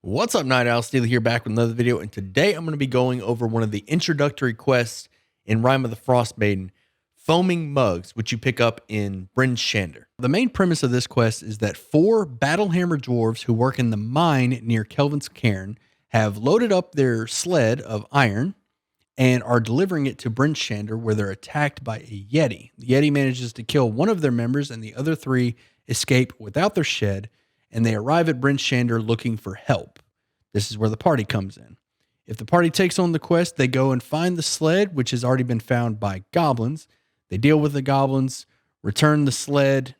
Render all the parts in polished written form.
What's up, Night Owl? Steely here, back with another video, and today I'm going to be going over one of the introductory quests in Rime of the Frostmaiden, Foaming Mugs, which you pick up in Bryn Shander. The main premise of this quest is that 4 Battlehammer dwarves who work in the mine near Kelvin's Cairn have loaded up their sled of iron and are delivering it to Bryn Shander, where they're attacked by a Yeti. The Yeti manages to kill one of their members, and the other 3 escape without their shed, and they arrive at Bryn Shander looking for help. This is where the party comes in. If the party takes on the quest, they go and find the sled, which has already been found by goblins. They deal with the goblins, return the sled,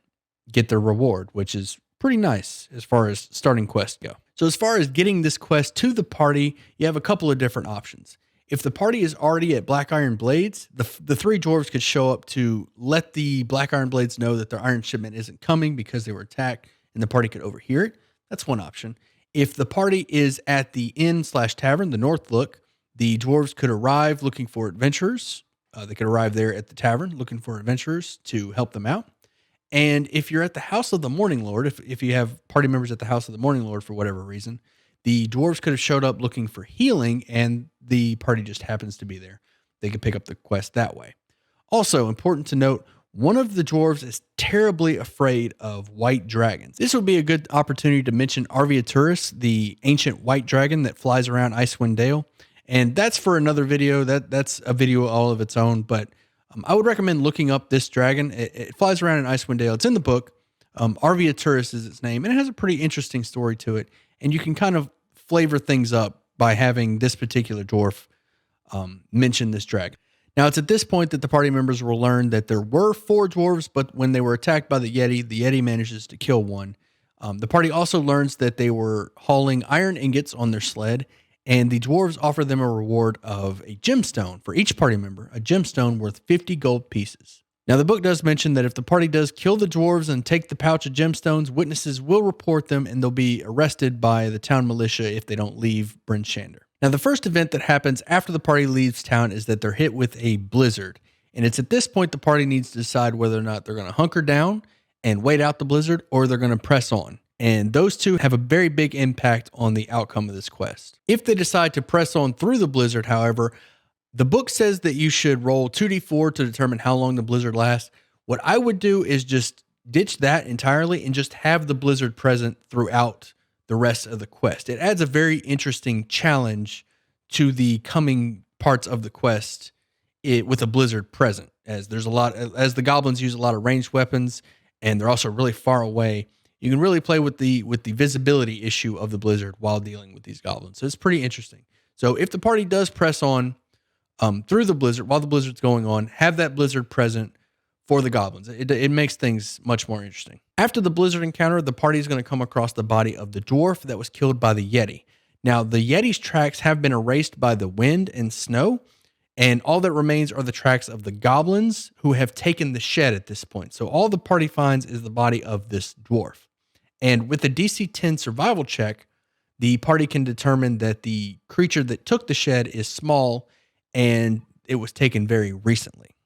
get their reward, which is pretty nice as far as starting quests go. So as far as getting this quest to the party, you have a couple of different options. If the party is already at Black Iron Blades, the 3 dwarves could show up to let the Black Iron Blades know that their iron shipment isn't coming because they were attacked, and the party could overhear it. That's one option. If the party is at the inn/tavern, the North Look, the dwarves could arrive looking for adventurers. They could arrive there at the tavern looking for adventurers to help them out. And if you're at the House of the Morning Lord, if you have party members at the House of the Morning Lord for whatever reason, the dwarves could have showed up looking for healing, and the party just happens to be there. They could pick up the quest that way. Also, important to note, one of the dwarves is terribly afraid of white dragons. This would be a good opportunity to mention Arviaturus, the ancient white dragon that flies around Icewind Dale. And that's for another video. That's a video all of its own. But I would recommend looking up this dragon. It flies around in Icewind Dale. It's in the book. Arviaturus is its name. And it has a pretty interesting story to it. And you can kind of flavor things up by having this particular dwarf mention this dragon. Now, it's at this point that the party members will learn that there were 4 dwarves, but when they were attacked by the Yeti manages to kill one. The party also learns that they were hauling iron ingots on their sled, and the dwarves offer them a reward of a gemstone for each party member, a gemstone worth 50 gold pieces. Now, the book does mention that if the party does kill the dwarves and take the pouch of gemstones, witnesses will report them, and they'll be arrested by the town militia if they don't leave Bryn Shander. Now, the first event that happens after the party leaves town is that they're hit with a blizzard. And it's at this point the party needs to decide whether or not they're going to hunker down and wait out the blizzard, or they're going to press on. And those two have a very big impact on the outcome of this quest. If they decide to press on through the blizzard, however, the book says that you should roll 2d4 to determine how long the blizzard lasts. What I would do is just ditch that entirely and just have the blizzard present throughout the rest of the quest. It adds a very interesting challenge to the coming parts of the quest with a blizzard present, as the goblins use a lot of ranged weapons, and they're also really far away. You can really play with the visibility issue of the blizzard while dealing with these goblins. So it's pretty interesting. So if the party does press on through the blizzard while the blizzard's going on, have that blizzard present for the goblins. It makes things much more interesting. After the blizzard encounter, the party is going to come across the body of the dwarf that was killed by the Yeti. Now, the Yeti's tracks have been erased by the wind and snow, and all that remains are the tracks of the goblins who have taken the shed at this point. So all the party finds is the body of this dwarf. And with a DC 10 survival check, the party can determine that the creature that took the shed is small and it was taken very recently.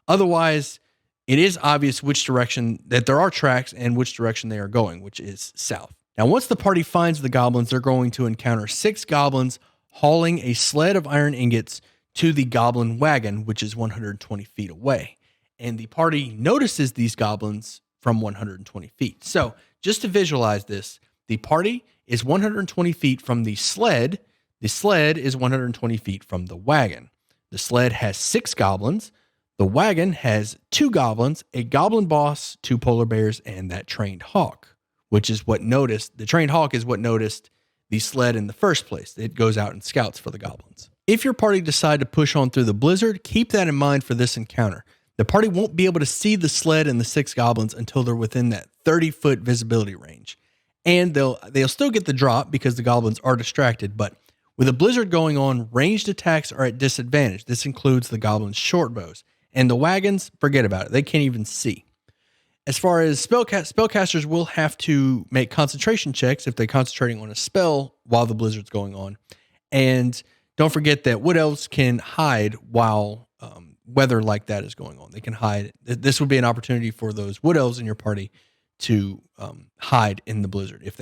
Otherwise, it is obvious which direction that there are tracks and which direction they are going, which is south. Now, once the party finds the goblins, they're going to encounter 6 goblins hauling a sled of iron ingots to the goblin wagon, which is 120 feet away. And the party notices these goblins from 120 feet. So just to visualize this, the party is 120 feet from the sled. The sled is 120 feet from the wagon. The sled has 6 goblins. The wagon has 2 goblins, a goblin boss, 2 polar bears, and that trained hawk, which is what noticed. The trained hawk is what noticed the sled in the first place. It goes out and scouts for the goblins. If your party decide to push on through the blizzard, keep that in mind for this encounter. The party won't be able to see the sled and the 6 goblins until they're within that 30-foot visibility range. And they'll still get the drop because the goblins are distracted, but with a blizzard going on, ranged attacks are at disadvantage. This includes the goblins' short bows. And the wagons, forget about it. They can't even see. As far as spellcasters will have to make concentration checks if they're concentrating on a spell while the blizzard's going on. And don't forget that wood elves can hide while weather like that is going on. They can hide. This would be an opportunity for those wood elves in your party to hide in the blizzard if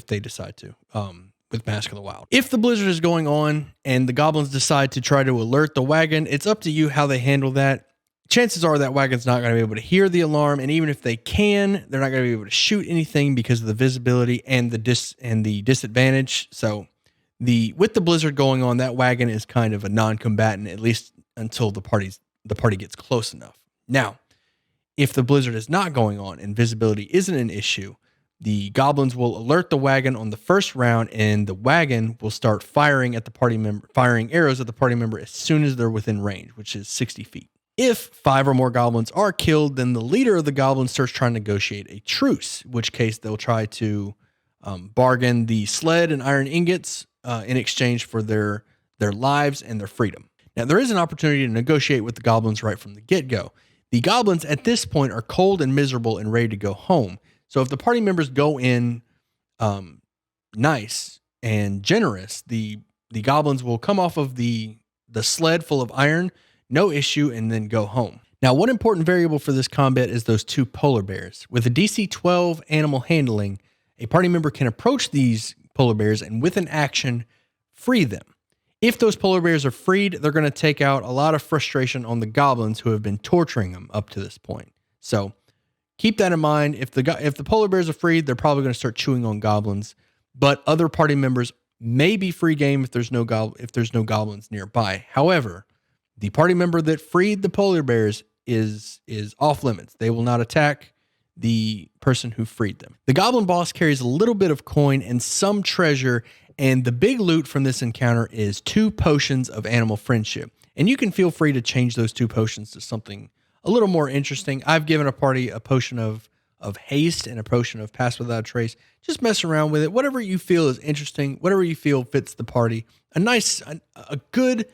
they decide to. with Mask of the Wild. If the blizzard is going on and the goblins decide to try to alert the wagon, it's up to you how they handle that. Chances are that wagon's not going to be able to hear the alarm, and even if they can, they're not going to be able to shoot anything because of the visibility and the disadvantage. So with the blizzard going on, that wagon is kind of a non-combatant, at least until the party gets close enough. Now, if the blizzard is not going on and visibility isn't an issue, the goblins will alert the wagon on the first round, and the wagon will start firing at the party member, firing arrows at the party member as soon as they're within range, which is 60 feet. If 5 or more goblins are killed, then the leader of the goblins starts trying to negotiate a truce, in which case they'll try to bargain the sled and iron ingots in exchange for their lives and their freedom. Now, there is an opportunity to negotiate with the goblins right from the get-go. The goblins at this point are cold and miserable and ready to go home. So if the party members go in nice and generous, the goblins will come off of the sled full of iron, no issue, and then go home. Now, one important variable for this combat is those 2 polar bears. With a DC 12 animal handling, a party member can approach these polar bears and with an action, free them. If those polar bears are freed, they're going to take out a lot of frustration on the goblins who have been torturing them up to this point. So keep that in mind. If the polar bears are freed, they're probably going to start chewing on goblins, but other party members may be free game if there's no goblins nearby. However, the party member that freed the polar bears is off limits. They will not attack the person who freed them. The goblin boss carries a little bit of coin and some treasure, and the big loot from this encounter is 2 potions of animal friendship. And you can feel free to change those 2 potions to something a little more interesting. I've given a party a potion of haste and a potion of pass without a trace. Just mess around with it. Whatever you feel is interesting, whatever you feel fits the party. A good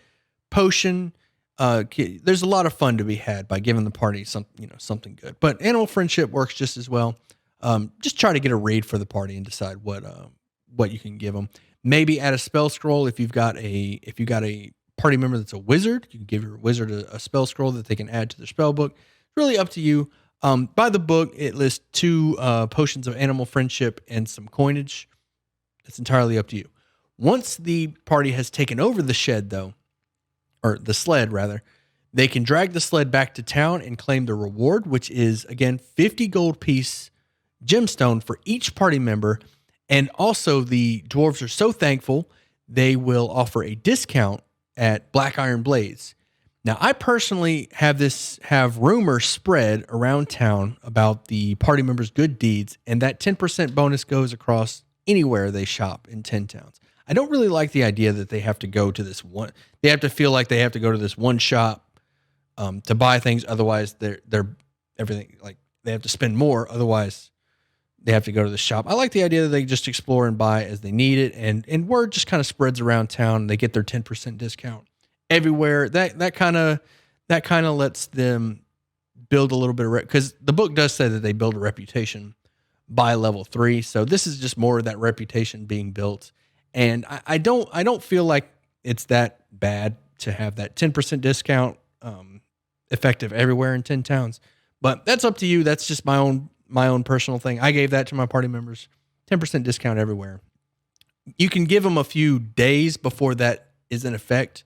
potion. There's a lot of fun to be had by giving the party something good. But animal friendship works just as well. Just try to get a read for the party and decide what you can give them. Maybe add a spell scroll if you've got a party member that's a wizard. You can give your wizard a spell scroll that they can add to their spell book. It's really up to you. By the book, it lists 2 potions of animal friendship and some coinage. It's entirely up to you. Once the party has taken over the shed, though, or the sled rather, they can drag the sled back to town and claim the reward, which is, again, 50 gold piece gemstone for each party member. And also the dwarves are so thankful, they will offer a discount at Black Iron Blades. Now, I personally have rumors spread around town about the party members' good deeds, and that 10% bonus goes across anywhere they shop in 10 towns. I don't really like the idea that they have to go to this one. They have to feel like they have to go to this one shop to buy things. Otherwise, they're everything, like they have to spend more. Otherwise, they have to go to the shop. I like the idea that they just explore and buy as they need it, and word just kind of spreads around town. They get their 10% discount everywhere. That kind of lets them build a little bit of because the book does say that they build a reputation by level 3. So this is just more of that reputation being built. And I don't feel like it's that bad to have that 10% discount effective everywhere in 10 towns. But that's up to you. That's just my own personal thing. I gave that to my party members. 10% discount everywhere. You can give them a few days before that is in effect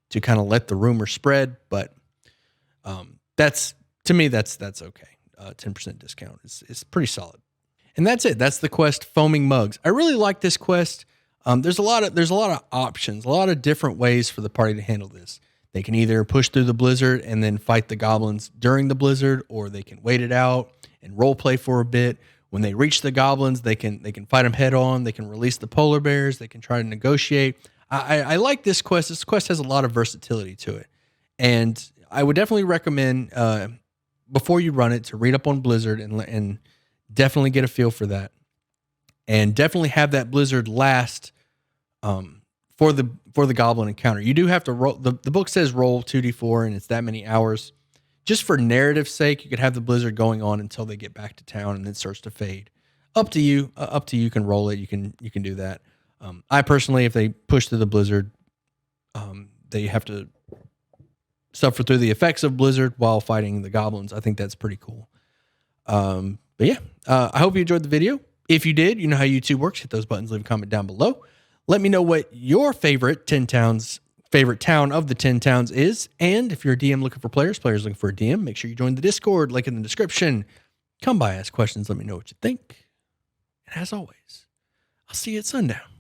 to kind of let the rumor spread. But that's okay. 10% discount is pretty solid. And that's it. That's the quest, Foaming Mugs. I really like this quest. There's a lot of options, a lot of different ways for the party to handle this. They can either push through the blizzard and then fight the goblins during the blizzard, or they can wait it out and role play for a bit. When they reach the goblins, they can fight them head on. They can release the polar bears. They can try to negotiate. I like this quest. This quest has a lot of versatility to it, and I would definitely recommend before you run it to read up on Blizzard and definitely get a feel for that. And definitely have that blizzard last for the goblin encounter. You do have to roll. The book says roll 2d4, and it's that many hours. Just for narrative's sake, you could have the blizzard going on until they get back to town, and then it starts to fade. Up to you. You can roll it. You can do that. I personally, if they push through the blizzard, they have to suffer through the effects of blizzard while fighting the goblins. I think that's pretty cool. But yeah, I hope you enjoyed the video. If you did, you know how YouTube works. Hit those buttons, leave a comment down below. Let me know what your favorite 10 towns, favorite town of the 10 towns is. And if you're a DM looking for players looking for a DM, make sure you join the Discord, link in the description. Come by, ask questions, let me know what you think. And as always, I'll see you at sundown.